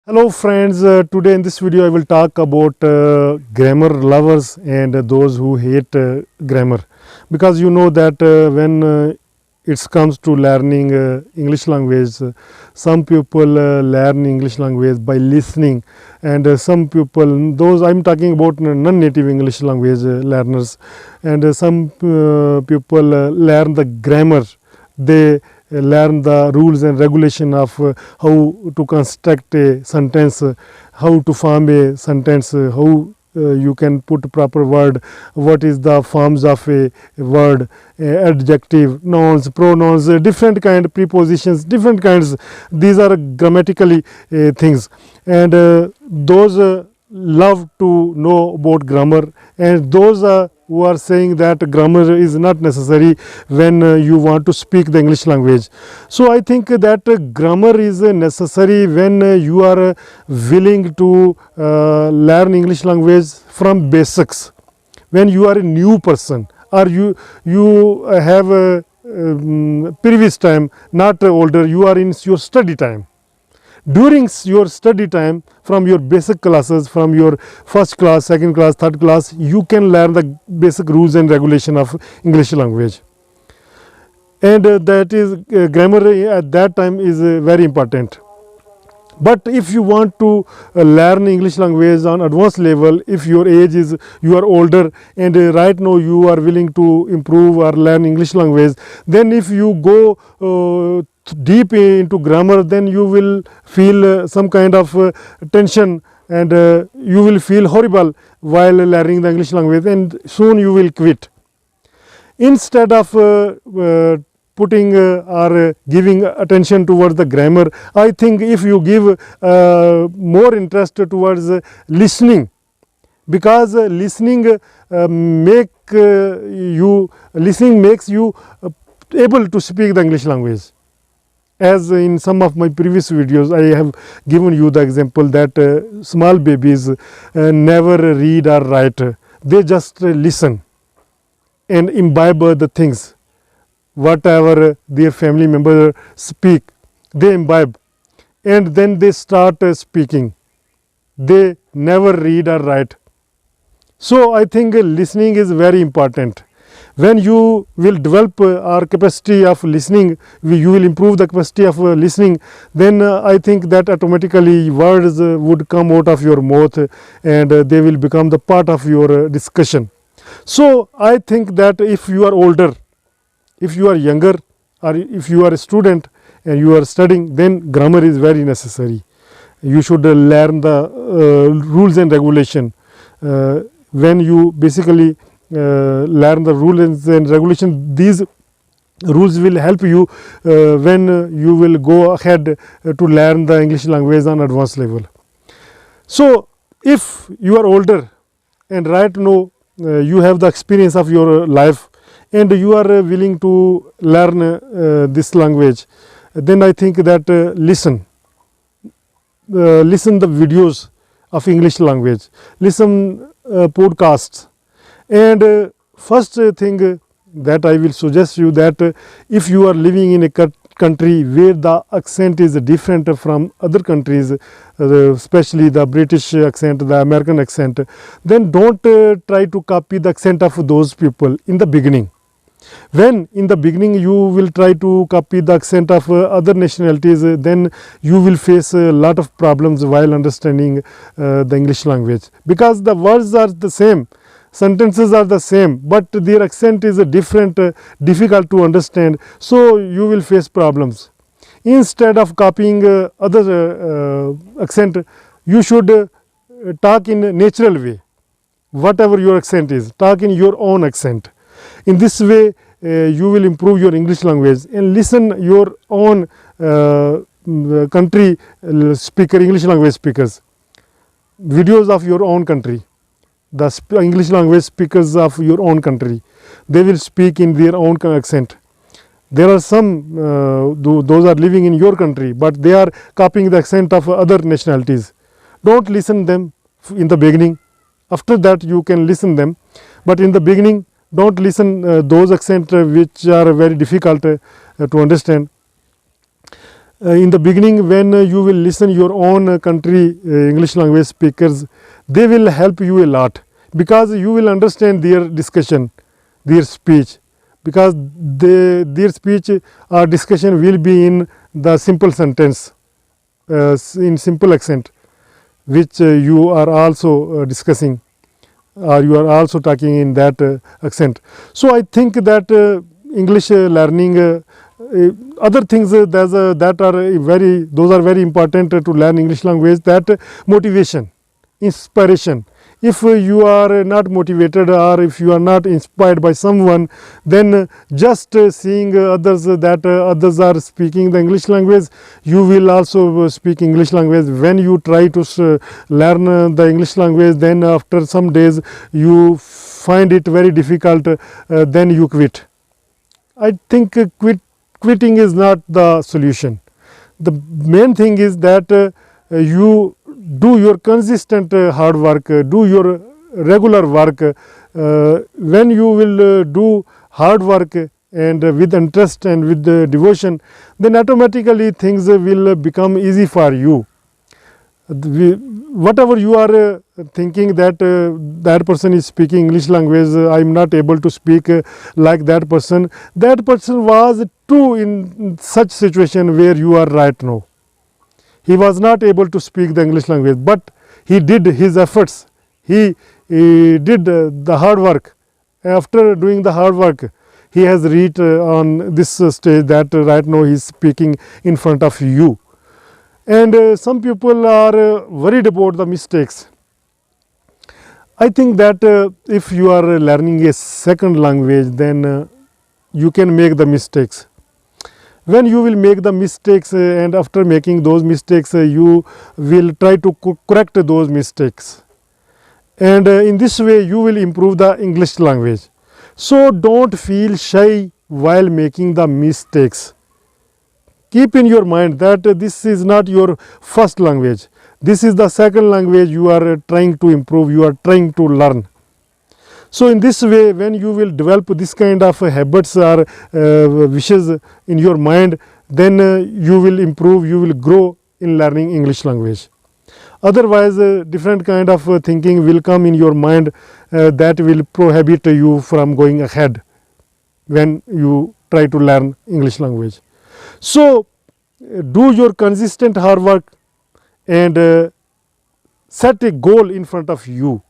Hello friends, today in this video I will talk about grammar lovers and those who hate grammar, because you know that when it comes to learning English language, some people learn English language by listening, and some people, those I am talking about non-native English language learners, and some people learn the grammar. They learn the rules and regulation of how to construct a sentence, how to form a sentence, how you can put proper word, what is the forms of a word, adjective, nouns, pronouns, different kind of prepositions, different kinds. These are grammatically things, and those love to know about grammar, and those who are saying that grammar is not necessary when you want to speak the English language. So I think that grammar is necessary when you are willing to learn English language from basics, when you are a new person, or you have a previous time, not older, you are in your study time. During your study time, from your basic classes, from your first class, second class, third class, you can learn the basic rules and regulation of English language, and that is grammar at that time is very important. But if you want to learn English language on advanced level, if your age is, you are older, and right now you are willing to improve or learn English language, then if you go deep into grammar, then you will feel some kind of tension, and you will feel horrible while learning the English language, and soon you will quit. Instead of putting or giving attention towards the grammar, I think if you give more interest towards listening, because listening makes you able to speak the English language. As in some of my previous videos, I have given you the example that small babies never read or write, they just listen and imbibe the things. Whatever their family members speak, they imbibe, and then they start speaking. They never read or write. So I think listening is very important. When you will develop our capacity of listening, you will improve the capacity of listening, then I think that automatically words would come out of your mouth, and they will become the part of your discussion. So I think that if you are older, if you are younger, or if you are a student and you are studying, then grammar is very necessary. You should learn the rules and regulation. When you basically learn the rules and regulation, these rules will help you when you will go ahead to learn the English language on advanced level. So if you are older and right now you have the experience of your life, and you are willing to learn this language, then I think that listen the videos of English language, listen podcasts, and first thing that I will suggest you, that if you are living in a country where the accent is different from other countries, especially the British accent, the American accent, then don't try to copy the accent of those people in the beginning. When in the beginning you will try to copy the accent of other nationalities, then you will face a lot of problems while understanding the English language, because the words are the same, sentences are the same, but their accent is different, difficult to understand, so you will face problems. Instead of copying other accent, you should talk in a natural way. Whatever your accent is, talk in your own accent. In this way you will improve your English language, and listen your own country speaker, English language speakers, videos of your own country, the English language speakers of your own country. They will speak in their own accent. There are some those are living in your country, but they are copying the accent of other nationalities. Don't listen them in the beginning. After that you can listen them, but in the beginning don't listen those accents which are very difficult to understand. In the beginning, when you will listen your own country English language speakers, they will help you a lot, because you will understand their discussion, their speech, because their speech or discussion will be in the simple sentence, in simple accent, which you are also discussing, or you are also talking in that accent. So I think that English learning, other things that are those are very important to learn English language, that motivation, inspiration. If you are not motivated, or if you are not inspired by someone, then just seeing others, that others are speaking the English language, you will also speak English language. When you try to learn the English language, then after some days you find it very difficult, then you quit. I think quitting is not the solution. The main thing is that you do your consistent hard work, do your regular work. When you will do hard work and with interest and with devotion, then automatically things will become easy for you. Whatever you are thinking that that person is speaking English language, I am not able to speak like that person was too in such situation where you are right now. He was not able to speak the English language, but he did his efforts. He did the hard work. After doing the hard work, he has reached on this stage that right now he is speaking in front of you. And some people are worried about the mistakes. I think that if you are learning a second language, then you can make the mistakes. When you will make the mistakes, and after making those mistakes, you will try to correct those mistakes, and in this way you will improve the English language. So don't feel shy while making the mistakes. Keep in your mind that this is not your first language. This is the second language you are trying to improve, you are trying to learn. So in this way, when you will develop this kind of habits or wishes in your mind, then you will improve, you will grow in learning English language. Otherwise, different kind of thinking will come in your mind that will prohibit you from going ahead when you try to learn English language. So do your consistent hard work and set a goal in front of you,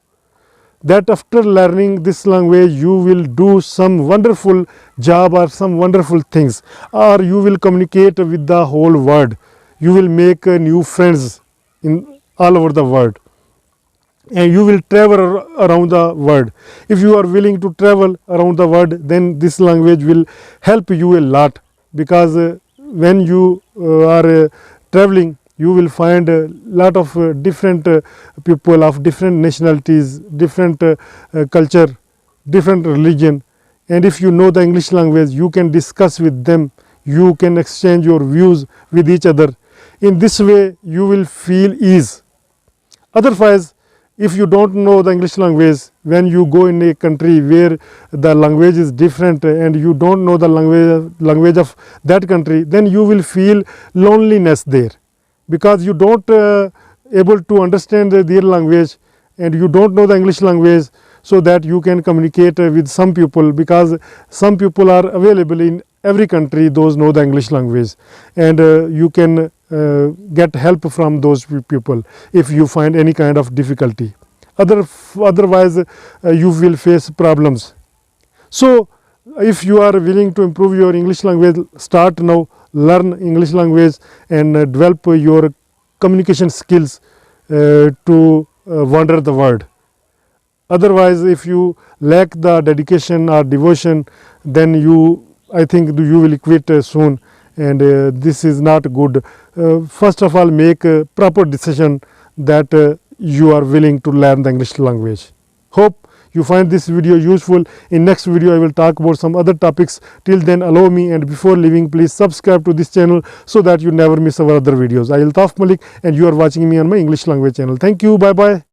that after learning this language you will do some wonderful job or some wonderful things, or you will communicate with the whole world. You will make new friends in all over the world, and you will travel around the world. If you are willing to travel around the world, then this language will help you a lot, because when you are traveling, you will find a lot of different people of different nationalities, different culture, different religion. And if you know the English language, you can discuss with them, you can exchange your views with each other. In this way, you will feel ease. Otherwise, if you don't know the English language, when you go in a country where the language is different and you don't know the language of that country, then you will feel loneliness there, because you don't able to understand their language and you don't know the English language, so that you can communicate with some people, because some people are available in every country, those know the English language, and you can get help from those people if you find any kind of difficulty. Otherwise you will face problems. So if you are willing to improve your English language, start now, learn English language and develop your communication skills to wander the world. Otherwise, if you lack the dedication or devotion, then I think you will quit soon, and this is not good. First of all, make a proper decision that you are willing to learn the English language. Hope you find this video useful. In next video, I will talk about some other topics. Till then, allow me, and before leaving, please subscribe to this channel so that you never miss our other videos. I am Altaf Malik, and you are watching me on my English language channel. Thank you. Bye bye.